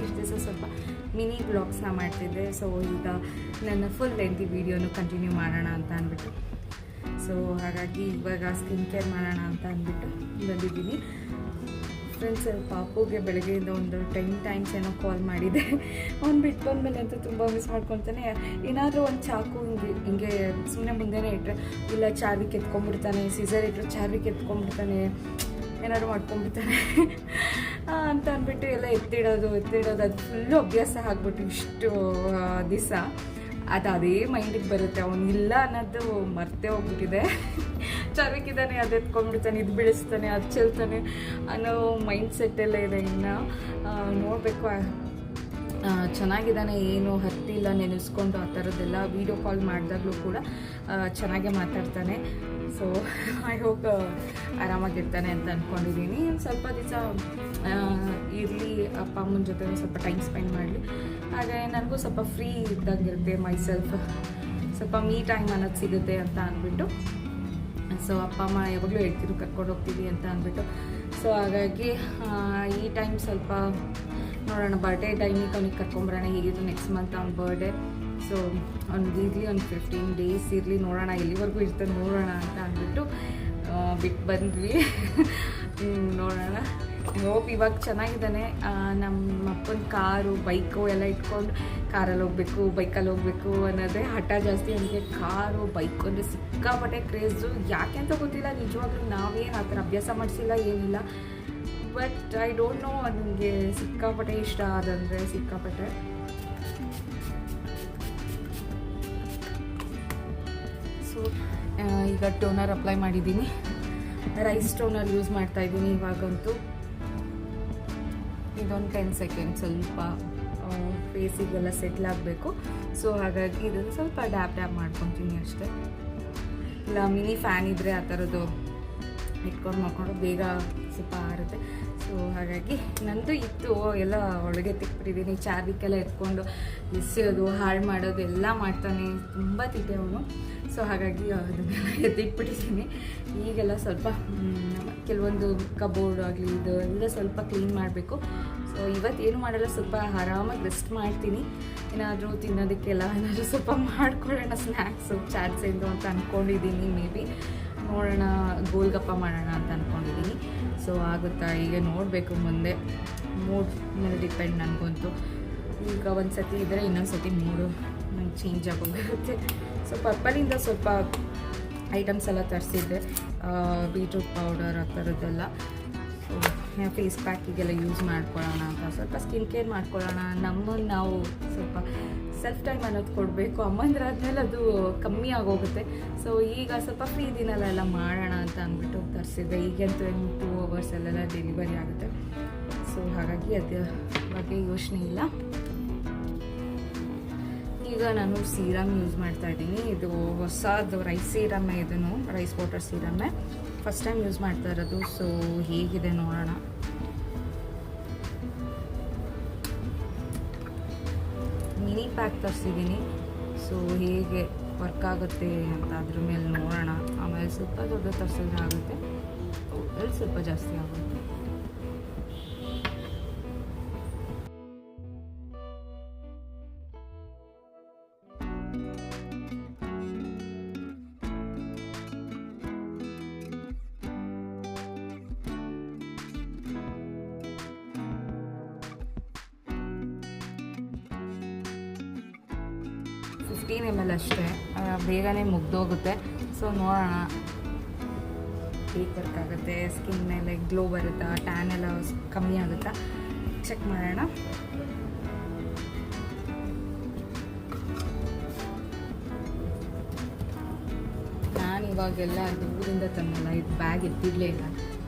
ಇಷ್ಟು ದಿವಸ ಸ್ವಲ್ಪ ಮಿನಿ ಬ್ಲಾಗ್ಸ್ನ ಮಾಡ್ತಿದ್ದೆ. ಸೊ ಈಗ ನನ್ನ ಫುಲ್ ಲೆಂತಿ ವೀಡಿಯೋನು ಕಂಟಿನ್ಯೂ ಮಾಡೋಣ ಅಂತ ಅಂದ್ಬಿಟ್ಟು, ಸೊ ಹಾಗಾಗಿ ಇವಾಗ ಸ್ಕಿನ್ ಕೇರ್ ಮಾಡೋಣ ಅಂತ ಅಂದ್ಬಿಟ್ಟು ಬಂದಿದ್ದೀನಿ. ಫ್ರೆಂಡ್ಸ್, ಪಾಪುಗೆ ಬೆಳಗ್ಗೆಯಿಂದ ಒಂದು 10 ಟೈಮ್ಸ್ ಏನೋ ಕಾಲ್ ಮಾಡಿದೆ. ಅವ್ನು ಬಿಟ್ಟು ಬಂದಮೇಲೆ ಅಂತೂ ತುಂಬ ಮಿಸ್ ಮಾಡ್ಕೊತಾನೆ. ಏನಾದರೂ ಒಂದು ಚಾಕು ಹಿಂಗೆ ಸುಮ್ಮನೆ ಮುಂದೆನೇ ಇಟ್ಟರೆ, ಇಲ್ಲ ಚಾರ್ವಿಗೆ ಎತ್ಕೊಂಡ್ಬಿಡ್ತಾನೆ, ಸೀಸರ್ ಇಟ್ಟರು ಚಾರ್ವಿಗೆ ಎತ್ಕೊಂಡ್ಬಿಡ್ತಾನೆ, ಏನಾದ್ರು ಮಾಡ್ಕೊಂಡ್ಬಿಡ್ತಾನೆ ಅಂತ ಅಂದ್ಬಿಟ್ಟು ಎಲ್ಲ ಎತ್ತಿಡೋದು ಅದು ಫುಲ್ಲು ಅಭ್ಯಾಸ ಆಗ್ಬಿಟ್ಟು ಇಷ್ಟು ದಿವಸ ಅದೇ ಮೈಂಡಿಗೆ ಬರುತ್ತೆ. ಅವನಿಲ್ಲ ಅನ್ನೋದು ಮರ್ತೇ ಹೋಗ್ಬಿಟ್ಟಿದೆ. ಚಾರ್ವಿಕಿದ್ದಾನೆ, ಅದು ಎತ್ಕೊಂಡ್ಬಿಡ್ತಾನೆ, ಇದು ಬಿಡಿಸ್ತಾನೆ, ಅದು ಚೆಲ್ತಾನೆ ಅನ್ನೋ ಮೈಂಡ್ ಸೆಟ್ಟೆಲ್ಲ ಇದೆ. ಇನ್ನು ನೋಡಬೇಕು ಚೆನ್ನಾಗಿದ್ದಾನೆ, ಏನು ಹತ್ತಿಲ್ಲ ನೆನೆಸ್ಕೊಂಡು ಆ ಥರದ್ದೆಲ್ಲ. ವೀಡಿಯೋ ಕಾಲ್ ಮಾಡಿದಾಗಲೂ ಕೂಡ ಚೆನ್ನಾಗೇ ಮಾತಾಡ್ತಾನೆ. ಸೊ ಐ ಹೋಪ್ ಆರಾಮಾಗಿರ್ತಾನೆ ಅಂತ ಅಂದ್ಕೊಂಡಿದ್ದೀನಿ. ಸ್ವಲ್ಪ ದಿವಸ ಇರಲಿ, ಅಪ್ಪ ಅಮ್ಮನ ಜೊತೆ ಸ್ವಲ್ಪ ಟೈಮ್ ಸ್ಪೆಂಡ್ ಮಾಡಲಿ, ಹಾಗೆ ನನಗೂ ಸ್ವಲ್ಪ ಫ್ರೀ ಇದ್ದಂಗಿರುತ್ತೆ, ಮೈಸೆಲ್ಫ್ ಸ್ವಲ್ಪ ಮೀ ಟೈಮ್ ಅನ್ನೋದು ಸಿಗುತ್ತೆ ಅಂತ ಅಂದ್ಬಿಟ್ಟು. ಸೊ ಅಪ್ಪ ಅಮ್ಮ ಯಾವಾಗಲೂ ಹೇಳ್ತಿದ್ರು ಕರ್ಕೊಂಡು ಹೋಗ್ತೀವಿ ಅಂತ ಅಂದ್ಬಿಟ್ಟು. ಸೊ ಹಾಗಾಗಿ ಈ ಟೈಮ್ ಸ್ವಲ್ಪ ನೋಡೋಣ, ಬರ್ಡೇ ಟೈಮಿಗೆ ಅವ್ನಿಗೆ ಕರ್ಕೊಂಬರೋಣ. ಹೇಗಿದ್ರು ನೆಕ್ಸ್ಟ್ ಮಂತ್ ಅವ್ನ ಬರ್ಡೇ. ಸೊ ಅವ್ನಿಗೆ ಇರಲಿ ಒಂದು 15 ಡೇಸ್ ಇರಲಿ, ನೋಡೋಣ ಎಲ್ಲಿವರೆಗೂ ಇರ್ತಾನೆ ನೋಡೋಣ ಅಂತ ಅಂದ್ಬಿಟ್ಟು ಬಿಟ್ಟು ಬಂದ್ವಿ. ನೋಡೋಣ. ಹೋಪ್ ಇವಾಗ ಚೆನ್ನಾಗಿದ್ದಾನೆ. ನಮ್ಮ ಅಪ್ಪನ ಕಾರು ಬೈಕು ಎಲ್ಲ ಇಟ್ಕೊಂಡು ಕಾರಲ್ಲಿ ಹೋಗಬೇಕು, ಬೈಕಲ್ಲಿ ಹೋಗಬೇಕು ಅನ್ನೋದೇ ಹಠ ಜಾಸ್ತಿ. ನನಗೆ ಕಾರು ಬೈಕು ಅಂದರೆ ಸಿಕ್ಕಾಪಟ್ಟೆ ಕ್ರೇಜು. ಯಾಕೆ ಅಂತ ಗೊತ್ತಿಲ್ಲ, ನಿಜವಾಗ್ಲೂ ನಾವೇನು ಆ ಥರ ಅಭ್ಯಾಸ ಮಾಡಿಸಿಲ್ಲ, ಏನಿಲ್ಲ. ಬಟ್ ಐ ಡೋಂಟ್ ನೋ, ನನಗೆ ಸಿಕ್ಕಾಪಟ್ಟೆ ಇಷ್ಟ ಅದಂದರೆ ಸಿಕ್ಕಾಪಟ್ಟೆ. ಸೊ ಈಗ ಟೋನರ್ ಅಪ್ಲೈ ಮಾಡಿದ್ದೀನಿ, ರೈಸ್ ಟೋನರ್ ಯೂಸ್ ಮಾಡ್ತಾಯಿದ್ದೀನಿ ಇವಾಗಂತೂ. ಇದೊಂದು 10 ಸೆಕೆಂಡ್ ಸ್ವಲ್ಪ ಫೇಸಿಗೆಲ್ಲ ಸೆಟ್ಲ್ ಆಗಬೇಕು. ಸೊ ಹಾಗಾಗಿ ಇದನ್ನು ಸ್ವಲ್ಪ ಡ್ಯಾಪ್ ಮಾಡ್ಕೊತೀನಿ ಅಷ್ಟೇ. ಇಲ್ಲ ಮಿನಿ ಫ್ಯಾನ್ ಇದ್ದರೆ ಆ ಥರದ್ದು ಇಟ್ಕೊಂಡು ಮಾಡ್ಕೊಂಡು ಬೇಗ ಸ್ವಲ್ಪ ಆರುತ್ತೆ. ಸೊ ಹಾಗಾಗಿ ನಂದು ಇತ್ತು, ಎಲ್ಲ ಒಳಗೆ ತೆಗ್ಬಿಟ್ಟಿದ್ದೀನಿ. ಚಾರ್ವಿಕ್ಕೆಲ್ಲ ಎತ್ಕೊಂಡು ಎಸೆಯೋದು, ಹಾಳು ಮಾಡೋದು ಎಲ್ಲ ಮಾಡ್ತಾನೆ, ತುಂಬ ತಿಟ್ಟೆ ಅವನು. ಸೊ ಹಾಗಾಗಿ ಅದನ್ನೆಲ್ಲ ಎತ್ತಿಟ್ಬಿಟ್ಟಿದ್ದೀನಿ. ಈಗೆಲ್ಲ ಸ್ವಲ್ಪ ಕೆಲವೊಂದು ಕಬೋರ್ಡ್ ಆಗಲಿ ಇದು ಎಲ್ಲ ಸ್ವಲ್ಪ ಕ್ಲೀನ್ ಮಾಡಬೇಕು. ಸೊ ಇವತ್ತೇನು ಮಾಡಲ್ಲ, ಸ್ವಲ್ಪ ಆರಾಮಾಗಿ ರೆಸ್ಟ್ ಮಾಡ್ತೀನಿ. ಏನಾದರೂ ತಿನ್ನೋದಕ್ಕೆಲ್ಲ ಏನಾದರೂ ಸ್ವಲ್ಪ ಮಾಡ್ಕೊಳ್ಳೋಣ, ಸ್ನ್ಯಾಕ್ಸು ಚಾಟ್ಸಿಂದು ಅಂತ ಅಂದ್ಕೊಂಡಿದ್ದೀನಿ. ಮೇ ಬಿ ನೋಡೋಣ, ಗೋಲ್ಗಪ್ಪ ಮಾಡೋಣ ಅಂತ ಅಂದ್ಕೊಂಡಿದ್ದೀನಿ. ಸೊ ಆಗುತ್ತಾ ಈಗ ನೋಡಬೇಕು, ಮುಂದೆ ಮೂಡ್ ಮೇಲೆ ಡಿಪೆಂಡ್. ನನಗಂತೂ ಈಗ ಒಂದು ಸತಿ ಇದ್ದರೆ ಇನ್ನೊಂದು ಸತಿ ಮೂಡು ನಂಗೆ ಚೇಂಜ್ ಆಗೋಗಿರುತ್ತೆ. ಸೊ ಪರ್ಪಲಿಂದ ಸ್ವಲ್ಪ ಐಟಮ್ಸ್ ಎಲ್ಲ ತರಿಸಿದ್ದೆ, ಬೀಟ್ರೂಟ್ ಪೌಡರ್ ಆ ಥರದ್ದೆಲ್ಲ. ಸೊ ಫೇಸ್ ಪ್ಯಾಕಿಗೆಲ್ಲ ಯೂಸ್ ಮಾಡ್ಕೊಳ್ಳೋಣ ಅಂತ, ಸ್ವಲ್ಪ ಸ್ಕಿನ್ ಕೇರ್ ಮಾಡ್ಕೊಳ್ಳೋಣ. ನಮ್ಮನ್ನು ನಾವು ಸ್ವಲ್ಪ ಸೆಲ್ಫ್ ಟೈಮ್ ಅನ್ನೋದು ಕೊಡಬೇಕು. ಅಮ್ಮಂದ್ರಾದ್ಮೇಲೆ ಅದು ಕಮ್ಮಿ ಆಗೋಗುತ್ತೆ. ಸೊ ಈಗ ಸ್ವಲ್ಪ ಫ್ರೀ ದಿನಲ್ಲ ಮಾಡೋಣ ಅಂತ ಅಂದ್ಬಿಟ್ಟು ತರಿಸಿದ್ದೆ. ಈಗಂತೂ 2 ಅವರ್ಸಲ್ಲೆಲ್ಲ ಡೆಲಿವರಿ ಆಗುತ್ತೆ. ಸೊ ಹಾಗಾಗಿ ಅದ್ರ ಬಗ್ಗೆ ಯೋಚನೆ ಇಲ್ಲ. ಈಗ ನಾನು ಸೀರಮ್ ಯೂಸ್ ಮಾಡ್ತಾಯಿದ್ದೀನಿ. ಇದು ಹೊಸದು ರೈಸ್ ಸೀರಮ್ಮೆ, ಇದನ್ನು ರೈಸ್ ವಾಟರ್ ಸೀರಮ್ಮೆ ಫಸ್ಟ್ ಟೈಮ್ ಯೂಸ್ ಮಾಡ್ತಾ ಇರೋದು. ಸೊ ಹೇಗಿದೆ ನೋಡೋಣ. ಮಿನಿ ಪ್ಯಾಕ್ ತರಿಸಿದ್ದೀನಿ. ಸೊ ಹೇಗೆ ವರ್ಕ್ ಆಗುತ್ತೆ ಅಂತ ಅದ್ರ ಮೇಲೆ ನೋಡೋಣ. ಆಮೇಲೆ ಸ್ವಲ್ಪ ದೊಡ್ಡ ತರಿಸಿದ್ರೆ ಆಗುತ್ತೆ, ಟೋಟಲ್ ಸ್ವಲ್ಪ ಜಾಸ್ತಿ ಆಗುತ್ತೆ. ml ಅಷ್ಟೇ, ಬೇಗನೆ ಮುಗ್ದೋಗುತ್ತೆ. ಸೊ ನೋಡೋಣ ಹೇಗೆ ವರ್ಕ್ ಆಗುತ್ತೆ, ಸ್ಕಿನ್ ಮೇಲೆ ಗ್ಲೋ ಬರುತ್ತಾ, ಟ್ಯಾನ್ ಎಲ್ಲ ಕಮ್ಮಿ ಆಗುತ್ತಾ, ಚೆಕ್ ಮಾಡೋಣ. ನಾನು ಇವಾಗೆಲ್ಲ ದೂರಿಂದ ತಂದಲ್ಲ, ಇದು ಬ್ಯಾಗ್ ಎತ್ತಿಡಲೇ ಇಲ್ಲ.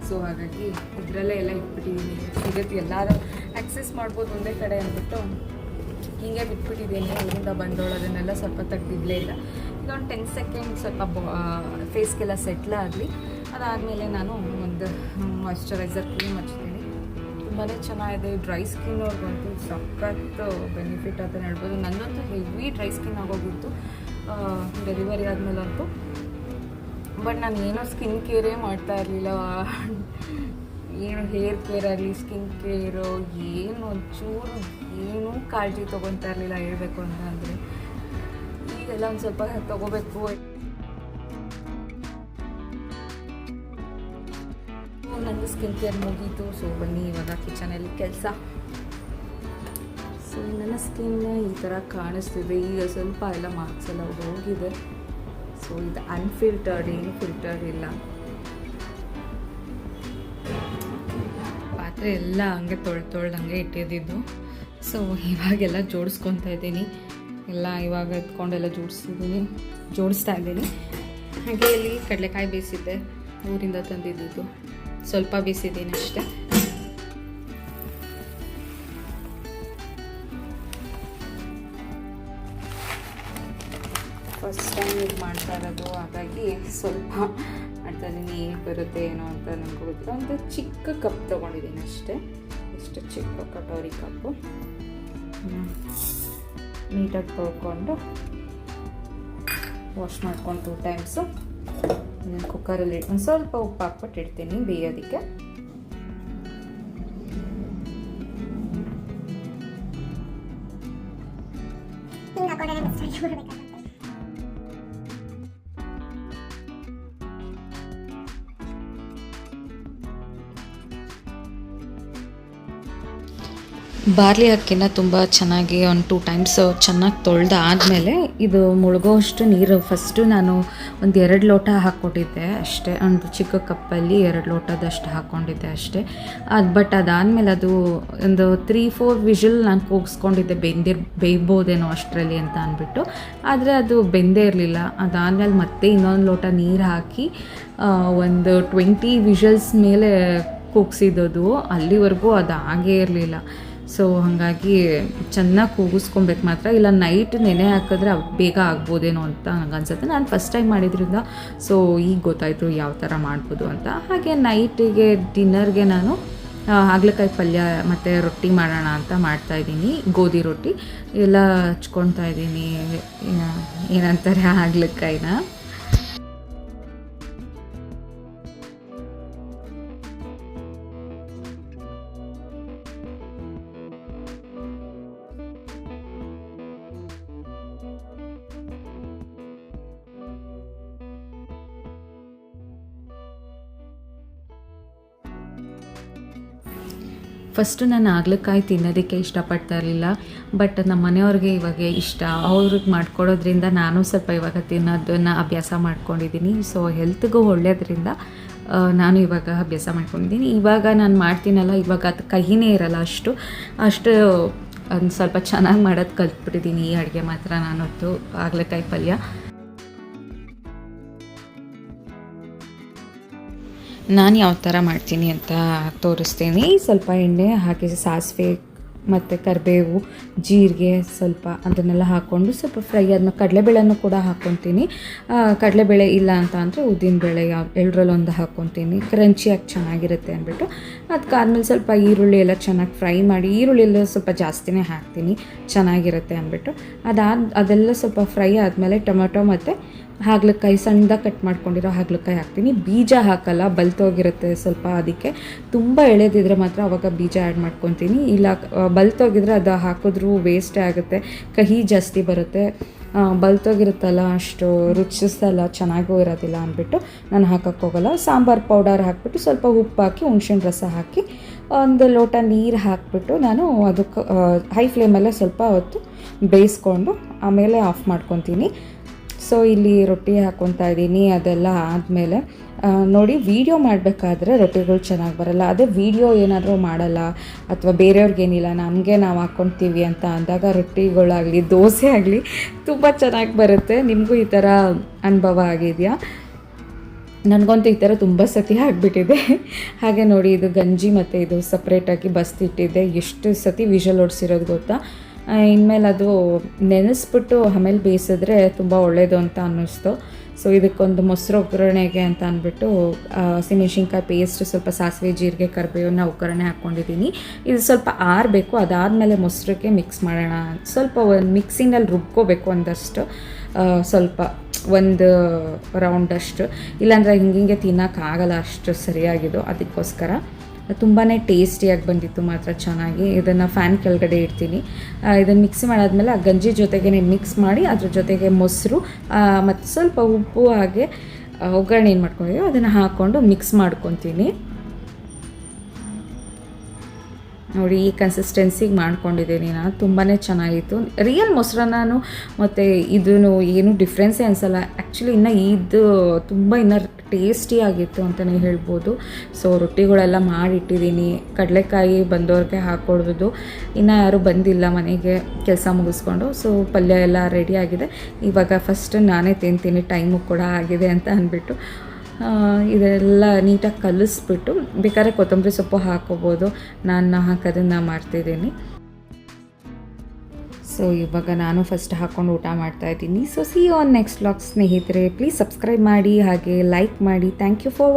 ಸೊ ಹಾಗಾಗಿ ಇದರಲ್ಲೇ ಎಲ್ಲ ಇಟ್ಬಿಟ್ಟಿದ್ದೀನಿ. ಸಿಗುತ್ತೆ, ಎಲ್ಲರೂ ಆಕ್ಸೆಸ್ ಮಾಡ್ಬೋದು ಒಂದೇ ಕಡೆ ಅಂದ್ಬಿಟ್ಟು ಹೀಗೆ ಬಿಟ್ಬಿಟ್ಟಿದ್ದೀನಿ. ಊರಿಂದ ಬಂದೋಳು ಅದನ್ನೆಲ್ಲ ಸ್ವಲ್ಪ ತೆಗ್ದಿದ್ಲೇ ಇಲ್ಲ. ಈಗ ಒಂದು 10 ಸೆಕೆಂಡ್ ಸ್ವಲ್ಪ ಫೇಸ್ಗೆಲ್ಲ ಸೆಟ್ಲ್ ಆಗಲಿ. ಅದಾದಮೇಲೆ ನಾನು ಒಂದು ಮಾಯ್ಶ್ಚರೈಸರ್ ಕ್ರೀಮ್ ಹಚ್ತೀನಿ. ತುಂಬಾ ಚೆನ್ನಾಗಿದೆ. ಡ್ರೈ ಸ್ಕಿನ್ ಅವ್ರಿಗಂತೂ ಸಖತ್ತು ಬೆನಿಫಿಟ್ ಅಂತ ಹೇಳ್ಬೋದು. ನನ್ನಂತೂ ಹೆವಿ ಡ್ರೈ ಸ್ಕಿನ್ ಆಗೋಗಿತ್ತು ಡೆಲಿವರಿ ಆದಮೇಲಂತೂ. ಬಟ್ ನಾನು ಏನೋ ಸ್ಕಿನ್ ಕೇರೇ ಮಾಡ್ತಾ ಇರಲಿಲ್ಲ. ಏನು ಹೇರ್ ಕೇರ್ ಆಗಲಿ ಸ್ಕಿನ್ ಕೇರು ಏನು ಒಂಚೂರು ಏನೂ ಕಾಳಜಿ ತೊಗೊತಾ ಇರಲಿಲ್ಲ ಹೇಳಬೇಕು ಅಂತ ಅಂದರೆ. ಈಗೆಲ್ಲ ಒಂದು ಸ್ವಲ್ಪ ತೊಗೋಬೇಕು. ನನಗೆ ಸ್ಕಿನ್ ಕೇರ್ ಮುಗೀತು. ಸೊ ಬನ್ನಿ ಇವಾಗ ಕಿಚನಲ್ಲಿ ಕೆಲಸ. ಸೊ ನನ್ನ ಸ್ಕಿನ್ ಈ ಥರ ಕಾಣಿಸ್ತಿದೆ. ಈಗ ಸ್ವಲ್ಪ ಎಲ್ಲ ಮಾರ್ಕ್ಸ್ ಎಲ್ಲ ಹೋಗಿದೆ. ಸೊ ಇದು ಅನ್ಫಿಲ್ಟರ್ಡ್, ಏನು ಫಿಲ್ಟರ್ಡ್ ಇಲ್ಲ. ಪಾತ್ರೆ ಎಲ್ಲ ಹಂಗೆ ತೊಳ್ದಂಗೆ ಇಟ್ಟಿದ್ದು. ಸೊ ಇವಾಗೆಲ್ಲ ಜೋಡಿಸ್ಕೊತಾ ಇದ್ದೀನಿ. ಎಲ್ಲ ಇವಾಗ ಎತ್ಕೊಂಡೆಲ್ಲ ಜೋಡಿಸ್ತಾ ಇದ್ದೀನಿ. ಹಾಗೆ ಇಲ್ಲಿ ಕಡಲೆಕಾಯಿ ಬೇಯಿಸಿದ್ದೆ, ಊರಿಂದ ತಂದಿದ್ದು. ಸ್ವಲ್ಪ ಬೇಯಿಸಿದ್ದೀನಿ ಅಷ್ಟೇ. ಫಸ್ಟ್ ಟೈಮ್ ಇದು ಮಾಡ್ತಾ ಇರೋದು, ಹಾಗಾಗಿ ಸ್ವಲ್ಪ ಮಾಡ್ತಾ ಇದ್ದೀನಿ. ಬರುತ್ತೆ ಏನೋ ಅಂತ ನನಗೆ ಗೊತ್ತಿಲ್ಲ. ಒಂದು ಚಿಕ್ಕ ಕಪ್ ತೊಗೊಂಡಿದ್ದೀನಿ ಅಷ್ಟೇ. ಎಷ್ಟು ಚಿಕ್ಕ ಕಟೋರಿ ಕಪ್ಪು. ನೀಟಾಗಿ ತೊಳ್ಕೊಂಡು ವಾಶ್ ಮಾಡ್ಕೊಂಡು 2 ಟೈಮ್ಸು ಕುಕ್ಕರಲ್ಲಿ ಒಂದು ಸ್ವಲ್ಪ ಉಪ್ಪು ಹಾಕ್ಬಿಟ್ಟು ಇಡ್ತೀನಿ ಬೇಯೋದಕ್ಕೆ. ಬಾರ್ಲಿ ಅಕ್ಕಿನ ತುಂಬ ಚೆನ್ನಾಗಿ ಒಂದು 2 ಟೈಮ್ಸ್ ಚೆನ್ನಾಗಿ ತೊಳೆದಾದಮೇಲೆ ಇದು ಮುಳುಗೋಷ್ಟು ನೀರು ಫಸ್ಟು ನಾನು ಒಂದು 2 ಲೋಟ ಹಾಕ್ಕೊಟ್ಟಿದ್ದೆ ಅಷ್ಟೇ. ಒಂದು ಚಿಕ್ಕ ಕಪ್ಪಲ್ಲಿ 2 ಲೋಟದಷ್ಟು ಹಾಕ್ಕೊಂಡಿದ್ದೆ ಅಷ್ಟೇ. ಬಟ್ ಅದಾದಮೇಲೆ ಅದು ಒಂದು 3-4 ವಿಷಲ್ ನಾನು ಕೂಗಿಸ್ಕೊಂಡಿದ್ದೆ, ಬೇಯ್ಬೋದೇನೋ ಅಷ್ಟರಲ್ಲಿ ಅಂತ ಅಂದ್ಬಿಟ್ಟು. ಆದರೆ ಅದು ಬೆಂದೇ ಇರಲಿಲ್ಲ. ಅದಾದಮೇಲೆ ಮತ್ತೆ ಇನ್ನೊಂದು ಲೋಟ ನೀರು ಹಾಕಿ ಒಂದು 20 ವಿಷಲ್ಸ್ ಮೇಲೆ ಕೂಗಿಸಿದ್ದು. ಅಲ್ಲಿವರೆಗೂ ಅದು ಆಗೇ ಇರಲಿಲ್ಲ. ಸೊ ಹಾಗಾಗಿ ಚೆನ್ನಾಗಿ ಕೂಗಿಸ್ಕೊಬೇಕು ಮಾತ್ರ. ಇಲ್ಲ ನೈಟ್ ನೆನೆ ಹಾಕಿದ್ರೆ ಬೇಗ ಆಗ್ಬೋದೇನೋ ಅಂತ ನನಗೆ ಅನ್ಸುತ್ತೆ. ನಾನು ಫಸ್ಟ್ ಟೈಮ್ ಮಾಡಿದ್ರಿಂದ ಸೊ ಈಗ ಗೊತ್ತಾಯಿತು ಯಾವ ಥರ ಮಾಡ್ಬೋದು ಅಂತ. ಹಾಗೆ ನೈಟಿಗೆ ಡಿನ್ನರ್ಗೆ ನಾನು ಹಾಗಲಕಾಯಿ ಪಲ್ಯ ಮತ್ತು ರೊಟ್ಟಿ ಮಾಡೋಣ ಅಂತ ಮಾಡ್ತಾಯಿದ್ದೀನಿ. ಗೋಧಿ ರೊಟ್ಟಿ ಎಲ್ಲ ಹಚ್ಕೊತಾ ಇದ್ದೀನಿ. ಏನಂತಾರೆ ಹಾಗಲಕಾಯಿನ. ಫಸ್ಟು ನಾನು ಹಾಗಲಕಾಯಿ ತಿನ್ನೋದಕ್ಕೆ ಇಷ್ಟಪಡ್ತಾ ಇರಲಿಲ್ಲ. ಬಟ್ ನಮ್ಮ ಮನೆಯವ್ರಿಗೆ ಇವಾಗ ಇಷ್ಟ. ಅವ್ರಿಗೆ ಮಾಡ್ಕೊಡೋದ್ರಿಂದ ನಾನು ಸ್ವಲ್ಪ ಇವಾಗ ತಿನ್ನೋದನ್ನು ಅಭ್ಯಾಸ ಮಾಡ್ಕೊಂಡಿದ್ದೀನಿ. ಸೊ ಹೆಲ್ತ್ಗೂ ಒಳ್ಳೆಯದ್ರಿಂದ ನಾನು ಇವಾಗ ಅಭ್ಯಾಸ ಮಾಡ್ಕೊಂಡಿದ್ದೀನಿ. ಇವಾಗ ನಾನು ಮಾಡ್ತೀನಲ್ಲ, ಇವಾಗ ಅದು ಕಹಿನೇ ಇರಲ್ಲ ಅಷ್ಟು ಒಂದು ಸ್ವಲ್ಪ ಚೆನ್ನಾಗಿ ಮಾಡೋದು ಕಲ್ತ್ಬಿಟ್ಟಿದ್ದೀನಿ. ಈ ಅಡುಗೆ ಮಾತ್ರ ನಾನೊತ್ತು ಹಾಗಲಕಾಯಿ ಪಲ್ಯ. ನಾನು ಯಾವ ಥರ ಮಾಡ್ತೀನಿ ಅಂತ ತೋರಿಸ್ತೀನಿ. ಸ್ವಲ್ಪ ಎಣ್ಣೆ ಹಾಕಿ ಸಾಸಿವೆ ಮತ್ತು ಕರಿಬೇವು, ಜೀರಿಗೆ ಸ್ವಲ್ಪ ಅದನ್ನೆಲ್ಲ ಹಾಕ್ಕೊಂಡು ಸ್ವಲ್ಪ ಫ್ರೈ ಆದ್ಮೇಲೆ ಕಡಲೆಬೇಳೆನೂ ಕೂಡ ಹಾಕ್ಕೊತೀನಿ. ಕಡಲೆಬೇಳೆ ಇಲ್ಲ ಅಂತ ಅಂದರೆ ಉದ್ದಿನಬೇಳೆ ಎರಡರಲ್ಲೊಂದು ಹಾಕ್ಕೊತೀನಿ, ಕ್ರಂಚಿಯಾಗಿ ಚೆನ್ನಾಗಿರುತ್ತೆ ಅಂದ್ಬಿಟ್ಟು. ಅದಕ್ಕಾದ್ಮೇಲೆ ಸ್ವಲ್ಪ ಈರುಳ್ಳಿ ಎಲ್ಲ ಚೆನ್ನಾಗಿ ಫ್ರೈ ಮಾಡಿ, ಈರುಳ್ಳಿ ಎಲ್ಲ ಸ್ವಲ್ಪ ಜಾಸ್ತಿನೇ ಹಾಕ್ತೀನಿ ಚೆನ್ನಾಗಿರುತ್ತೆ ಅಂದ್ಬಿಟ್ಟು. ಅದೆಲ್ಲ ಸ್ವಲ್ಪ ಫ್ರೈ ಆದಮೇಲೆ ಟೊಮೆಟೊ ಮತ್ತು ಹಾಗಲಕಾಯಿ ಸಣ್ಣದಾಗಿ ಕಟ್ ಮಾಡ್ಕೊಂಡಿರೋ ಹಾಗಲಕಾಯಿ ಹಾಕ್ತೀನಿ. ಬೀಜ ಹಾಕಲ್ಲ, ಬಲ್ತೋಗಿರುತ್ತೆ ಸ್ವಲ್ಪ. ಅದಕ್ಕೆ ತುಂಬ ಎಳೆದಿದ್ರೆ ಮಾತ್ರ ಅವಾಗ ಬೀಜ ಆ್ಯಡ್ ಮಾಡ್ಕೊತೀನಿ. ಇಲ್ಲ ಬಲ್ತೋಗಿದ್ರೆ ಅದು ಹಾಕಿದ್ರೂ ವೇಸ್ಟೇ ಆಗುತ್ತೆ, ಕಹಿ ಜಾಸ್ತಿ ಬರುತ್ತೆ. ಬಲ್ತೋಗಿರುತ್ತಲ್ಲ ಅಷ್ಟು ರುಚಿಸಲ್ಲ, ಚೆನ್ನಾಗೂ ಇರೋದಿಲ್ಲ ಅಂದ್ಬಿಟ್ಟು ನಾನು ಹಾಕೋಕ್ಕೋಗಲ್ಲ. ಸಾಂಬಾರು ಪೌಡರ್ ಹಾಕ್ಬಿಟ್ಟು ಸ್ವಲ್ಪ ಉಪ್ಪು ಹಾಕಿ ಹುಣ್ಸೆಹಣ್ಣು ರಸ ಹಾಕಿ ಒಂದು ಲೋಟ ನೀರು ಹಾಕಿಬಿಟ್ಟು ನಾನು ಅದಕ್ಕೆ ಹೈ ಫ್ಲೇಮಲ್ಲೇ ಸ್ವಲ್ಪ ಹೊತ್ತು ಬೇಯಿಸ್ಕೊಂಡು ಆಮೇಲೆ ಆಫ್ ಮಾಡ್ಕೊತೀನಿ. ಸೊ ಇಲ್ಲಿ ರೊಟ್ಟಿ ಹಾಕ್ಕೊತಾ ಇದ್ದೀನಿ. ಅದೆಲ್ಲ ಆದಮೇಲೆ ನೋಡಿ, ವೀಡಿಯೋ ಮಾಡಬೇಕಾದ್ರೆ ರೊಟ್ಟಿಗಳು ಚೆನ್ನಾಗಿ ಬರಲ್ಲ. ಅದೇ ವೀಡಿಯೋ ಏನಾದರೂ ಮಾಡಲ್ಲ ಅಥವಾ ಬೇರೆಯವ್ರಿಗೇನಿಲ್ಲ, ನಮಗೆ ನಾವು ಹಾಕ್ಕೊತೀವಿ ಅಂತ ಅಂದಾಗ ರೊಟ್ಟಿಗಳಾಗಲಿ ದೋಸೆ ಆಗಲಿ ತುಂಬ ಚೆನ್ನಾಗಿ ಬರುತ್ತೆ. ನಿಮಗೂ ಈ ಥರ ಅನುಭವ ಆಗಿದೆಯಾ? ನನಗಂತೂ ಈ ಥರ ತುಂಬ ಸತಿ ಆಗಿಬಿಟ್ಟಿದೆ. ಹಾಗೆ ನೋಡಿ, ಇದು ಗಂಜಿ ಮತ್ತು ಇದು ಸಪ್ರೇಟಾಗಿ ಬಸ್ತಿಟ್ಟಿದ್ದೆ. ಎಷ್ಟು ಸತಿ ವಿಷಲ್ ಹೊಡ್ಸಿರೋದು ಗೊತ್ತಾ? ಇನ್ಮೇಲೆ ಅದು ನೆನೆಸ್ಬಿಟ್ಟು ಆಮೇಲೆ ಬೇಯಿಸಿದ್ರೆ ತುಂಬ ಒಳ್ಳೆಯದು ಅಂತ ಅನ್ನಿಸ್ತು. ಸೊ ಇದಕ್ಕೊಂದು ಮೊಸರು ಒಗ್ಗರಣೆಗೆ ಅಂತ ಅಂದ್ಬಿಟ್ಟು ಹಸಿಮೆಣ್ಸಿನ್ಕಾಯಿ ಪೇಸ್ಟ್, ಸ್ವಲ್ಪ ಸಾಸಿವೆ, ಜೀರಿಗೆ, ಕರಿಬೇವನ್ನ ಒಗ್ಗರಣೆ ಹಾಕ್ಕೊಂಡಿದ್ದೀನಿ. ಇದು ಸ್ವಲ್ಪ ಆರಬೇಕು. ಅದಾದಮೇಲೆ ಮೊಸರಿಗೆ ಮಿಕ್ಸ್ ಮಾಡೋಣ. ಸ್ವಲ್ಪ ಒಂದು ಮಿಕ್ಸಿನಲ್ಲಿ ರುಬ್ಕೋಬೇಕು ಒಂದಷ್ಟು, ಸ್ವಲ್ಪ ಒಂದು ರೌಂಡಷ್ಟು. ಇಲ್ಲಾಂದರೆ ಹಿಂಗೆ ತಿನ್ನೋಕ್ಕಾಗಲ್ಲ ಅಷ್ಟು ಸರಿಯಾಗಿದ್ದು. ಅದಕ್ಕೋಸ್ಕರ ತುಂಬಾ ಟೇಸ್ಟಿಯಾಗಿ ಬಂದಿತ್ತು ಮಾತ್ರ ಚೆನ್ನಾಗಿ. ಇದನ್ನು ಫ್ಯಾನ್ ಕೆಳಗಡೆ ಇಡ್ತೀನಿ. ಇದನ್ನು ಮಿಕ್ಸ್ ಮಾಡಾದ್ಮೇಲೆ ಆ ಗಂಜಿ ಜೊತೆಗೇ ಮಿಕ್ಸ್ ಮಾಡಿ ಅದ್ರ ಜೊತೆಗೆ ಮೊಸರು ಮತ್ತು ಸ್ವಲ್ಪ ಉಪ್ಪು ಹಾಗೆ ಒಗ್ಗರಣೆ ಏನು ಮಾಡ್ಕೊಂಡಿದ್ದೀವಿ ಅದನ್ನು ಹಾಕ್ಕೊಂಡು ಮಿಕ್ಸ್ ಮಾಡ್ಕೊತೀನಿ. ನೋಡಿ ಈ ಕನ್ಸಿಸ್ಟೆನ್ಸಿಗೆ ಮಾಡ್ಕೊಂಡಿದ್ದೀನಿ ನಾನು. ತುಂಬಾ ಚೆನ್ನಾಗಿತ್ತು. ರಿಯಲ್ ಮೊಸರನ್ನೂ ಮತ್ತು ಇದೂ ಏನೂ ಡಿಫ್ರೆನ್ಸೇ ಅನಿಸಲ್ಲ. ಆ್ಯಕ್ಚುಲಿ ಇನ್ನು ಇದು ತುಂಬ ಇನ್ನೂ ಟೇಸ್ಟಿಯಾಗಿತ್ತು ಅಂತಲೇ ಹೇಳ್ಬೋದು. ಸೊ ರೊಟ್ಟಿಗಳೆಲ್ಲ ಮಾಡಿಟ್ಟಿದ್ದೀನಿ. ಕಡಲೆಕಾಯಿ ಬಂದವ್ರಿಗೆ ಹಾಕ್ಕೊಡ್ಬೋದು. ಇನ್ನು ಯಾರೂ ಬಂದಿಲ್ಲ ಮನೆಗೆ ಕೆಲಸ ಮುಗಿಸ್ಕೊಂಡು. ಸೊ ಪಲ್ಯ ಎಲ್ಲ ರೆಡಿಯಾಗಿದೆ. ಇವಾಗ ಫಸ್ಟ್ ನಾನೇ ತಿಂತೀನಿ, ಟೈಮು ಕೂಡ ಆಗಿದೆ ಅಂತ ಅಂದ್ಬಿಟ್ಟು ಇದೆಲ್ಲ ನೀಟಾಗಿ ಕಲಿಸ್ಬಿಟ್ಟು ಬೇಕಾದ್ರೆ ಕೊತ್ತಂಬರಿ ಸೊಪ್ಪು ಹಾಕ್ಕೋಬೋದು. ನಾನು ಹಾಕೋದನ್ನು ಮಾಡ್ತಿದ್ದೀನಿ. ಸೊ ಇವಾಗ ನಾನು ಫಸ್ಟ್ ಹಾಕ್ಕೊಂಡು ಊಟ ಮಾಡ್ತಾಯಿದ್ದೀನಿ. So see you on next vlog ಸ್ನೇಹಿತರೆ. ಪ್ಲೀಸ್ ಸಬ್ಸ್ಕ್ರೈಬ್ ಮಾಡಿ ಹಾಗೆ ಲೈಕ್ ಮಾಡಿ. Thank you for